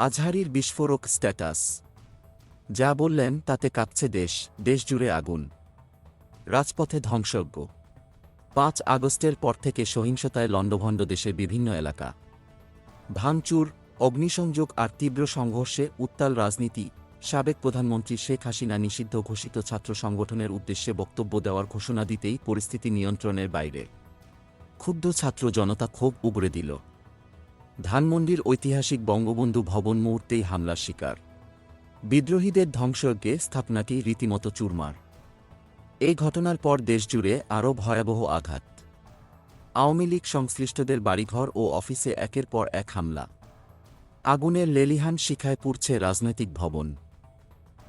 আজহারীর বিস্ফোরক স্ট্যাটাস। যা বললেন তাতে কাঁপছে দেশ, দেশ জুড়ে আগুন, রাজপথে ধ্বংসযজ্ঞ। ৫ আগস্টের পর থেকে সহিংসতায় লণ্ডভণ্ড দেশের বিভিন্ন এলাকা। ভাঙচুর, অগ্নিসংযোগ আর তীব্র সংঘর্ষে উত্তাল রাজনীতি। সাবেক প্রধানমন্ত্রী শেখ হাসিনা নিষিদ্ধ ঘোষিত ছাত্র সংগঠনের উদ্দেশ্যে বক্তব্য দেওয়ার ঘোষণা দিতেই পরিস্থিতি নিয়ন্ত্রণের বাইরে। ক্ষুব্ধ ছাত্র জনতা ক্ষোভ উগরে দিল। ধানমন্ডির ঐতিহাসিক বঙ্গবন্ধু ভবন মুহূর্তেই হামলার শিকার। বিদ্রোহীদের ধ্বংসযজ্ঞে স্থাপনাটি রীতিমতো চুরমার। এই ঘটনার পর দেশজুড়ে আরও ভয়াবহ আঘাত। আওয়ামী লীগ সংশ্লিষ্টদের বাড়িঘর ও অফিসে একের পর এক হামলা। আগুনের লেলিহান শিখায় পুড়ছে রাজনৈতিক ভবন।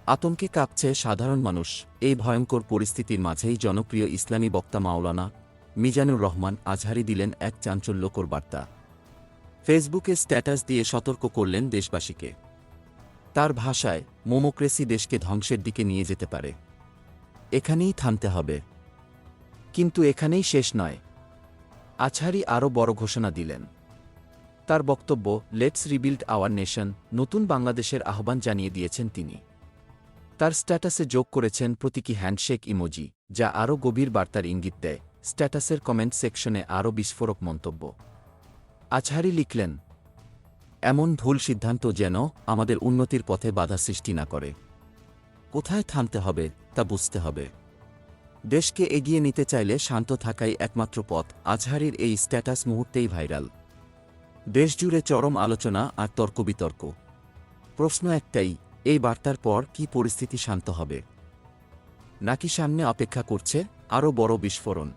আতঙ্কে কাঁপছে সাধারণ মানুষ। এই ভয়ঙ্কর পরিস্থিতির মাঝেই জনপ্রিয় ইসলামী বক্তা মাওলানা মিজানুর রহমান আজহারী দিলেন এক চাঞ্চল্যকর বার্তা। ফেসবুকে স্ট্যাটাস দিয়ে সতর্ক করলেন দেশবাসীকে। তার ভাষায়, মোমোক্রেসি দেশকে ধ্বংসের দিকে নিয়ে যেতে পারে। এখানেই থামতে হবে। কিন্তু এখানেই শেষ নয়। আজহারী আরও বড় ঘোষণা দিলেন। তার বক্তব্য, লেটস রিবিল্ড আওয়ার নেশন, নতুন বাংলাদেশের আহ্বান জানিয়ে দিয়েছেন তিনি। তার স্ট্যাটাসে যোগ করেছেন প্রতীকী হ্যান্ডশেক ইমোজি, যা আরও গভীর বার্তার ইঙ্গিত দেয়। স্ট্যাটাসের কমেন্ট সেকশনে আরও বিস্ফোরক মন্তব্য। আজহারী লিখলেন, এমন ভুল সিদ্ধান্ত যেন আমাদের উন্নতির পথে বাধা সৃষ্টি না করে। কোথায় থামতে হবে তা বুঝতে হবে। দেশকে এগিয়ে নিতে চাইলে শান্ত থাকাই একমাত্র পথ। আজহারীর এই স্ট্যাটাস মুহূর্তেই ভাইরাল। দেশজুড়ে চরম আলোচনা আর তর্কবিতর্ক। প্রশ্ন একটাই, এই বার্তার পর কি পরিস্থিতি শান্ত হবে, নাকি সামনে অপেক্ষা করছে আরও বড় বিস্ফোরণ?